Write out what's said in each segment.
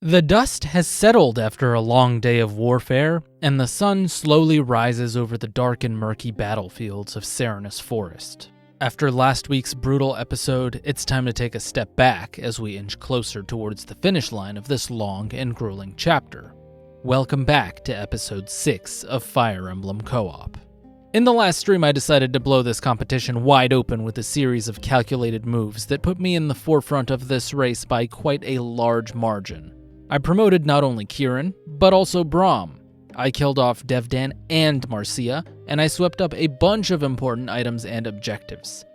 The dust has settled after a long day of warfare, and the sun slowly rises over the dark and murky battlefields of Serenus Forest. After last week's brutal episode, it's time to take a step back as we inch closer towards the finish line of this long and grueling chapter. Welcome back to episode 6 of Fire Emblem Co-op. In the last stream, I decided to blow this competition wide open with a series of calculated moves that put me in the forefront of this race by quite a large margin. I promoted not only Kirin, but also Braum. I killed off Devdan and Marcia, and I swept up a bunch of important items and objectives.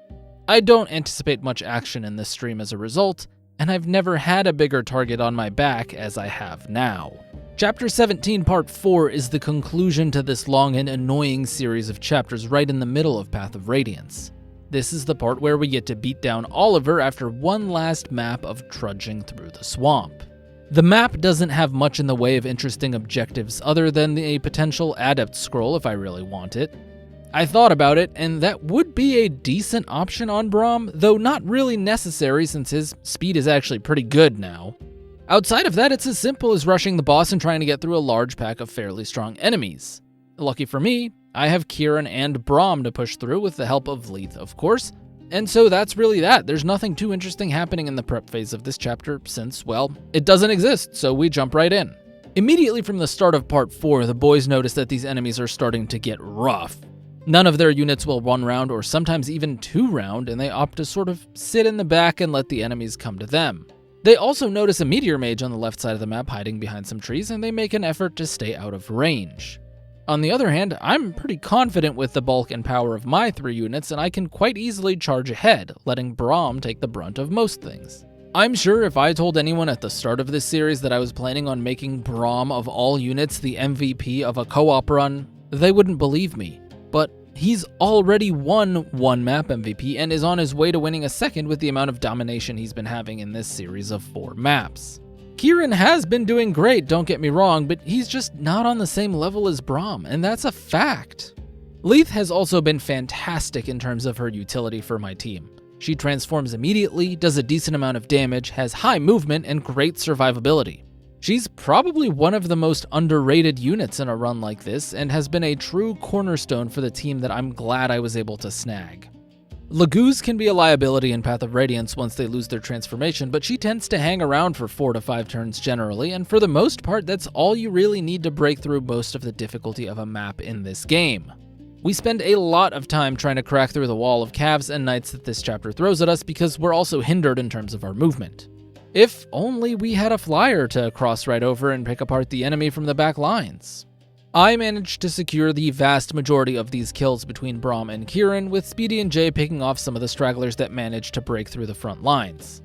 I don't anticipate much action in this stream as a result, and I've never had a bigger target on my back as I have now. Chapter 17 Part 4 is the conclusion to this long and annoying series of chapters right in the middle of Path of Radiance. This is the part where we get to beat down Oliver after one last map of trudging through the swamp. The map doesn't have much in the way of interesting objectives other than a potential adept scroll if I really want it. I thought about it, and that would be a decent option on Braum, though not really necessary since his speed is actually pretty good now. Outside of that, it's as simple as rushing the boss and trying to get through a large pack of fairly strong enemies. Lucky for me, I have Kirin and Braum to push through with the help of Leith, of course, and so that's really that. There's nothing too interesting happening in the prep phase of this chapter since, well, it doesn't exist, so we jump right in. Immediately from the start of Part 4, the boys notice that these enemies are starting to get rough. None of their units will 1 round or sometimes even 2 round, and they opt to sort of sit in the back and let the enemies come to them. They also notice a meteor mage on the left side of the map hiding behind some trees, and they make an effort to stay out of range. On the other hand, I'm pretty confident with the bulk and power of my 3 units, and I can quite easily charge ahead, letting Braum take the brunt of most things. I'm sure if I told anyone at the start of this series that I was planning on making Braum of all units the MVP of a co-op run, they wouldn't believe me. But he's already won 1 map MVP and is on his way to winning a 2nd with the amount of domination he's been having in this series of 4 maps. Kirin has been doing great, don't get me wrong, but he's just not on the same level as Braum, and that's a fact. Leith has also been fantastic in terms of her utility for my team. She transforms immediately, does a decent amount of damage, has high movement, and great survivability. She's probably one of the most underrated units in a run like this, and has been a true cornerstone for the team that I'm glad I was able to snag. Laguz can be a liability in Path of Radiance once they lose their transformation, but she tends to hang around for 4 to 5 turns generally, and for the most part, that's all you really need to break through most of the difficulty of a map in this game. We spend a lot of time trying to crack through the wall of calves and knights that this chapter throws at us because we're also hindered in terms of our movement. If only we had a flyer to cross right over and pick apart the enemy from the back lines. I managed to secure the vast majority of these kills between Braum and Kirin, with Speedy and Jay picking off some of the stragglers that managed to break through the front lines.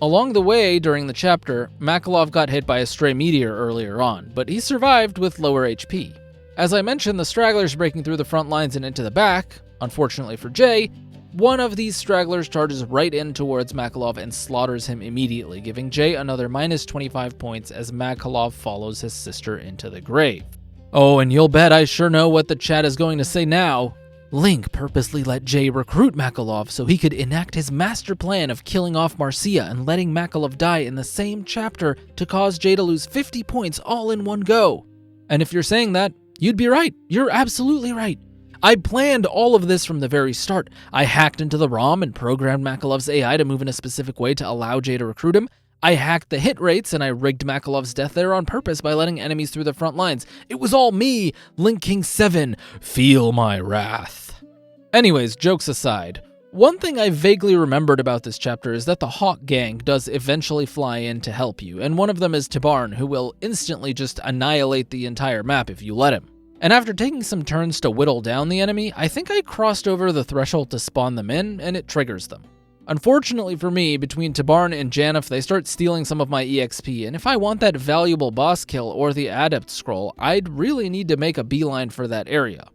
Along the way, during the chapter, Makalov got hit by a stray meteor earlier on, but he survived with lower HP. As I mentioned, the stragglers breaking through the front lines and into the back, unfortunately for Jay, one of these stragglers charges right in towards Makalov and slaughters him immediately, giving Jay another minus 25 points as Makalov follows his sister into the grave. Oh, and you'll bet I sure know what the chat is going to say now. Link purposely let Jay recruit Makalov so he could enact his master plan of killing off Marcia and letting Makalov die in the same chapter to cause Jay to lose 50 points all in one go. And if you're saying that, you'd be right. You're absolutely right. I planned all of this from the very start. I hacked into the ROM and programmed Makalov's AI to move in a specific way to allow Jay to recruit him. I hacked the hit rates, and I rigged Makalov's death there on purpose by letting enemies through the front lines. It was all me, Link King 7. Feel my wrath. Anyways, jokes aside, one thing I vaguely remembered about this chapter is that the Hawk gang does eventually fly in to help you, and one of them is Tibarn, who will instantly just annihilate the entire map if you let him. And after taking some turns to whittle down the enemy, I think I crossed over the threshold to spawn them in, and it triggers them. Unfortunately for me, between Tibarn and Janif, they start stealing some of my EXP, and if I want that valuable boss kill or the adept scroll, I'd really need to make a beeline for that area.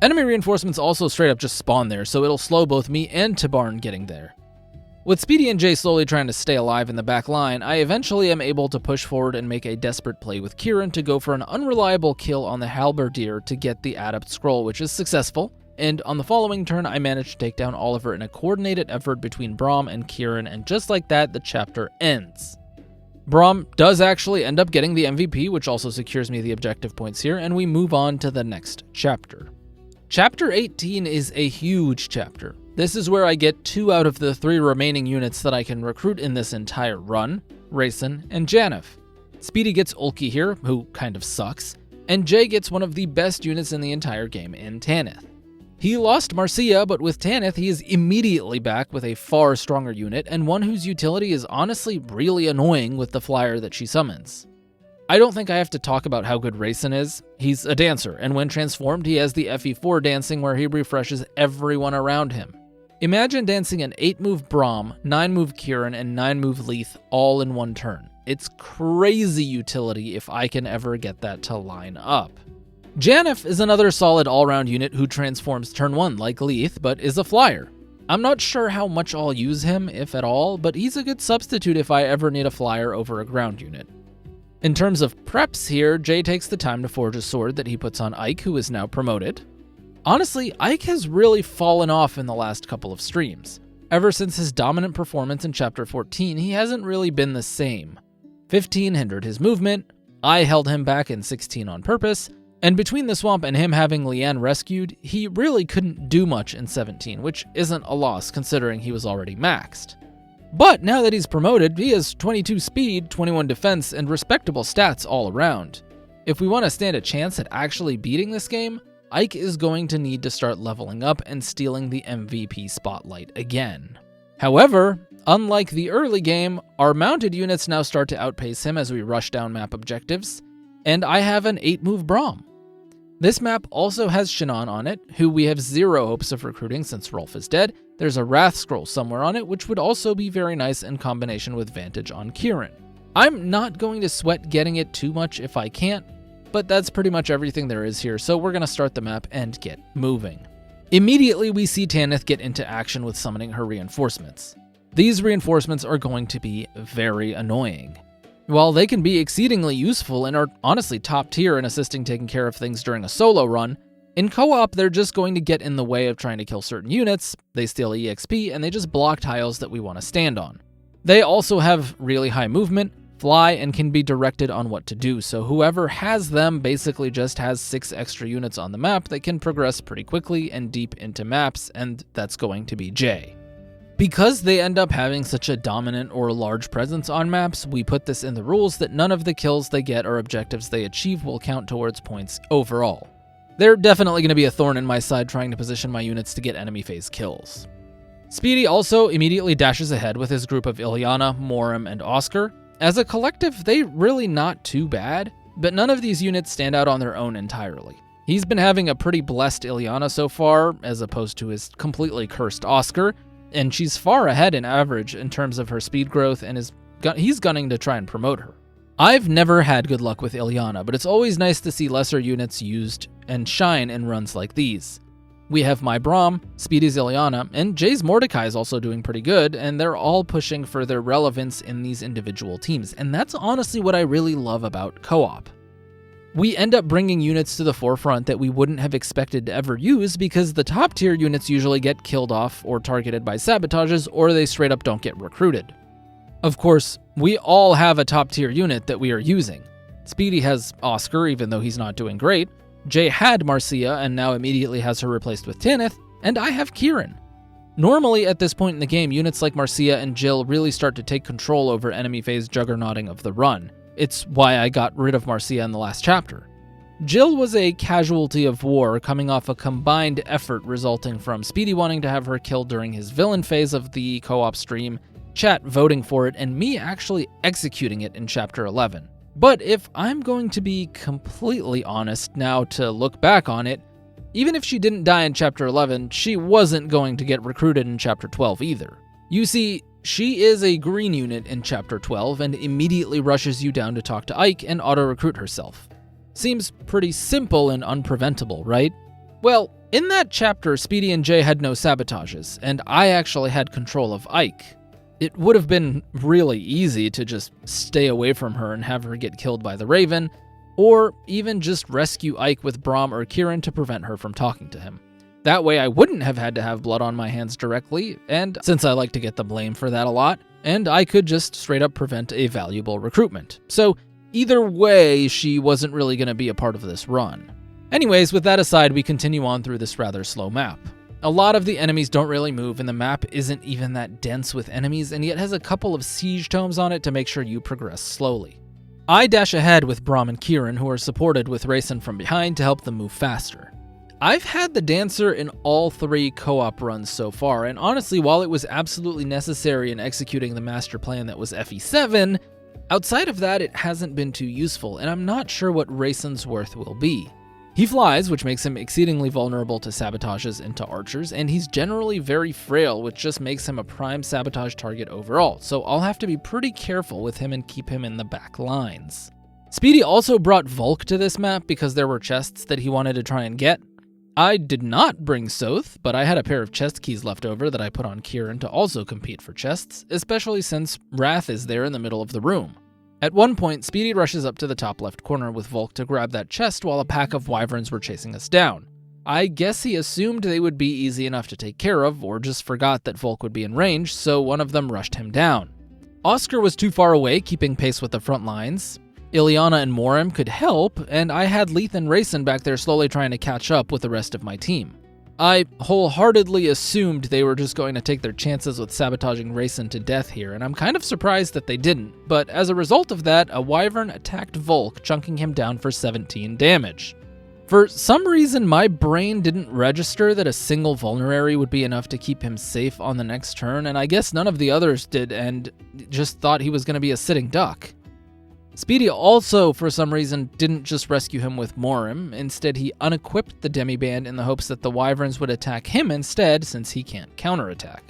Enemy reinforcements also straight up just spawn there, so it'll slow both me and Tibarn getting there. With Speedy and Jay slowly trying to stay alive in the back line, I eventually am able to push forward and make a desperate play with Kirin to go for an unreliable kill on the halberdier to get the adept scroll, which is successful. And on the following turn, I managed to take down Oliver in a coordinated effort between Braum and Kirin, and just like that, the chapter ends. Braum does actually end up getting the MVP, which also secures me the objective points here, and we move on to the next chapter. Chapter 18 is a huge chapter. This is where I get 2 out of the 3 remaining units that I can recruit in this entire run, Rayson and Janeth. Speedy gets Volke here, who kind of sucks, and Jae gets one of the best units in the entire game in Tanith. He lost Marcia, but with Tanith, he is immediately back with a far stronger unit, and one whose utility is honestly really annoying with the flyer that she summons. I don't think I have to talk about how good Rayson is. He's a dancer, and when transformed, he has the FE4 dancing where he refreshes everyone around him. Imagine dancing an 8-move Braum, 9-move Kieran, and 9-move Leith all in one turn. It's crazy utility if I can ever get that to line up. Janeth is another solid all-round unit who transforms turn 1 like Leith, but is a flyer. I'm not sure how much I'll use him, if at all, but he's a good substitute if I ever need a flyer over a ground unit. In terms of preps here, Jae takes the time to forge a sword that he puts on AIK, who is now promoted. Honestly, AIK has really fallen off in the last couple of streams. Ever since his dominant performance in Chapter 14, he hasn't really been the same. 15 hindered his movement, I held him back in 16 on purpose, and between the swamp and him having Leanne rescued, he really couldn't do much in 17, which isn't a loss considering he was already maxed. But now that he's promoted, he has 22 speed, 21 defense, and respectable stats all around. If we want to stand a chance at actually beating this game, AIK is going to need to start leveling up and stealing the MVP spotlight again. However, unlike the early game, our mounted units now start to outpace him as we rush down map objectives, and I have an 8-move Braum. This map also has Shannon on it, who we have 0 hopes of recruiting since Rolf is dead. There's a Wrath Scroll somewhere on it, which would also be very nice in combination with Vantage on Kieran. I'm not going to sweat getting it too much if I can't, but that's pretty much everything there is here, so we're going to start the map and get moving. Immediately, we see Tanith get into action with summoning her reinforcements. These reinforcements are going to be very annoying. While they can be exceedingly useful and are honestly top tier in assisting taking care of things during a solo run, in co-op they're just going to get in the way of trying to kill certain units, they steal EXP, and they just block tiles that we want to stand on. They also have really high movement, fly, and can be directed on what to do, so whoever has them basically just has 6 extra units on the map that can progress pretty quickly and deep into maps, and that's going to be Jae. Because they end up having such a dominant or large presence on maps, we put this in the rules that none of the kills they get or objectives they achieve will count towards points overall. They're definitely going to be a thorn in my side trying to position my units to get enemy phase kills. Speedy also immediately dashes ahead with his group of Ilyana, Morim, and Oscar. As a collective, they're really not too bad, but none of these units stand out on their own entirely. He's been having a pretty blessed Ilyana so far, as opposed to his completely cursed Oscar, and she's far ahead in average in terms of her speed growth, and he's gunning to try and promote her. I've never had good luck with Ilyana, but it's always nice to see lesser units used and shine in runs like these. We have my Braum, Speedy's Ilyana, and Jae's Mordecai is also doing pretty good, and they're all pushing for their relevance in these individual teams, and that's honestly what I really love about co-op. We end up bringing units to the forefront that we wouldn't have expected to ever use because the top tier units usually get killed off or targeted by sabotages, or they straight up don't get recruited. Of course, we all have a top tier unit that we are using. Speedy has Oscar, even though he's not doing great. Jae had Marcia and now immediately has her replaced with Tanith, and I have Kieran. Normally at this point in the game, units like Marcia and Jill really start to take control over enemy phase juggernauting of the run. It's why I got rid of Marcia in the last chapter. Jill was a casualty of war coming off a combined effort resulting from Speedy wanting to have her killed during his villain phase of the co-op stream, chat voting for it, and me actually executing it in Chapter 11. But if I'm going to be completely honest now to look back on it, even if she didn't die in Chapter 11, she wasn't going to get recruited in Chapter 12 either. You see, she is a green unit in Chapter 12 and immediately rushes you down to talk to AIK and auto-recruit herself. Seems pretty simple and unpreventable, right? Well, in that chapter, Speedy and Jae had no sabotages, and I actually had control of AIK. It would have been really easy to just stay away from her and have her get killed by the Raven, or even just rescue AIK with Braum or Kieran to prevent her from talking to him. That way I wouldn't have had to have blood on my hands directly, and since I like to get the blame for that a lot, and I could just straight up prevent a valuable recruitment. So either way, she wasn't really going to be a part of this run. Anyways, with that aside, we continue on through this rather slow map. A lot of the enemies don't really move, and the map isn't even that dense with enemies, and yet has a couple of siege tomes on it to make sure you progress slowly. I dash ahead with Braum and Kieran, who are supported with Rayson from behind to help them move faster. I've had the Dancer in all 3 co-op runs so far, and honestly, while it was absolutely necessary in executing the master plan that was FE7, outside of that it hasn't been too useful, and I'm not sure what Rayson's worth will be. He flies, which makes him exceedingly vulnerable to sabotages into archers, and he's generally very frail, which just makes him a prime sabotage target overall, so I'll have to be pretty careful with him and keep him in the back lines. Speedy also brought Volke to this map because there were chests that he wanted to try and get. I did not bring Soth, but I had a pair of chest keys left over that I put on Kieran to also compete for chests, especially since Wrath is there in the middle of the room. At one point, Speedy rushes up to the top left corner with Volke to grab that chest while a pack of wyverns were chasing us down. I guess he assumed they would be easy enough to take care of, or just forgot that Volke would be in range, so one of them rushed him down. Oscar was too far away, keeping pace with the front lines. Ileana and Morim could help, and I had Leith and Rayson back there slowly trying to catch up with the rest of my team. I wholeheartedly assumed they were just going to take their chances with sabotaging Rayson to death here, and I'm kind of surprised that they didn't, but as a result of that, a wyvern attacked Volke, chunking him down for 17 damage. For some reason, my brain didn't register that a single vulnerary would be enough to keep him safe on the next turn, and I guess none of the others did, and just thought he was going to be a sitting duck. Speedy also, for some reason, didn't just rescue him with Morim. Instead, he unequipped the demiband in the hopes that the wyverns would attack him instead, since he can't counterattack.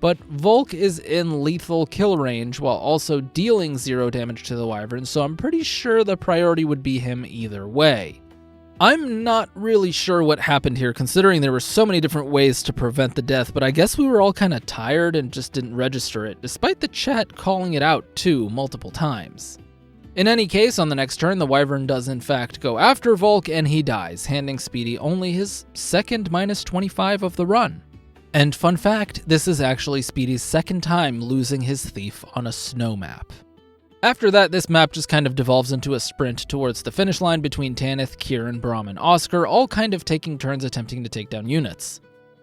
But Volke is in lethal kill range while also dealing 0 damage to the wyverns, so I'm pretty sure the priority would be him either way. I'm not really sure what happened here, considering there were so many different ways to prevent the death, but I guess we were all kind of tired and just didn't register it, despite the chat calling it out too multiple times. In any case, on the next turn, the wyvern does in fact go after Volke, and he dies, handing Speedy only his second -25 of the run. And fun fact, this is actually Speedy's second time losing his thief on a snow map. After that, this map just kind of devolves into a sprint towards the finish line between Tanith, Kieran, Braum, and Oscar, all kind of taking turns attempting to take down units.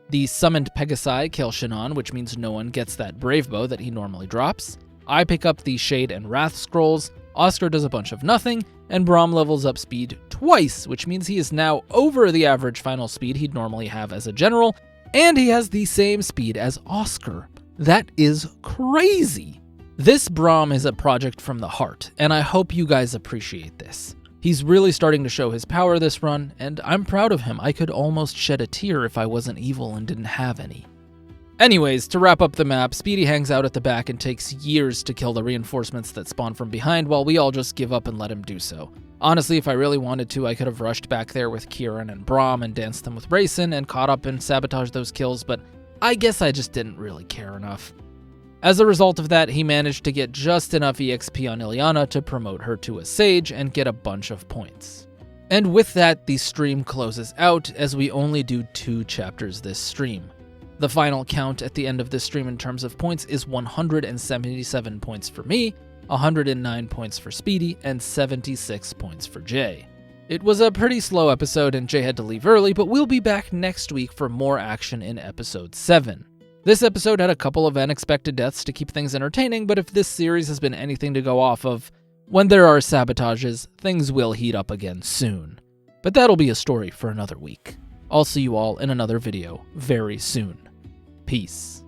The summoned Pegasi kill Shannon, which means no one gets that brave bow that he normally drops. I pick up the Shade and Wrath scrolls, Oscar does a bunch of nothing, and Braum levels up speed twice, which means he is now over the average final speed he'd normally have as a general, and he has the same speed as Oscar. That is crazy! This Braum is a project from the heart, and I hope you guys appreciate this. He's really starting to show his power this run, and I'm proud of him. I could almost shed a tear if I wasn't evil and didn't have any. Anyways, to wrap up the map, Speedy hangs out at the back and takes years to kill the reinforcements that spawn from behind while we all just give up and let him do so. Honestly, if I really wanted to, I could have rushed back there with Kieran and Braum and danced them with Rayson and caught up and sabotaged those kills, but I guess I just didn't really care enough. As a result of that, he managed to get just enough EXP on Ileana to promote her to a Sage and get a bunch of points. And with that, the stream closes out, as we only do 2 chapters this stream. The final count at the end of this stream in terms of points is 177 points for me, 109 points for Speedy, and 76 points for Jay. It was a pretty slow episode and Jay had to leave early, but we'll be back next week for more action in episode 7. This episode had a couple of unexpected deaths to keep things entertaining, but if this series has been anything to go off of, when there are sabotages, things will heat up again soon. But that'll be a story for another week. I'll see you all in another video very soon. Peace.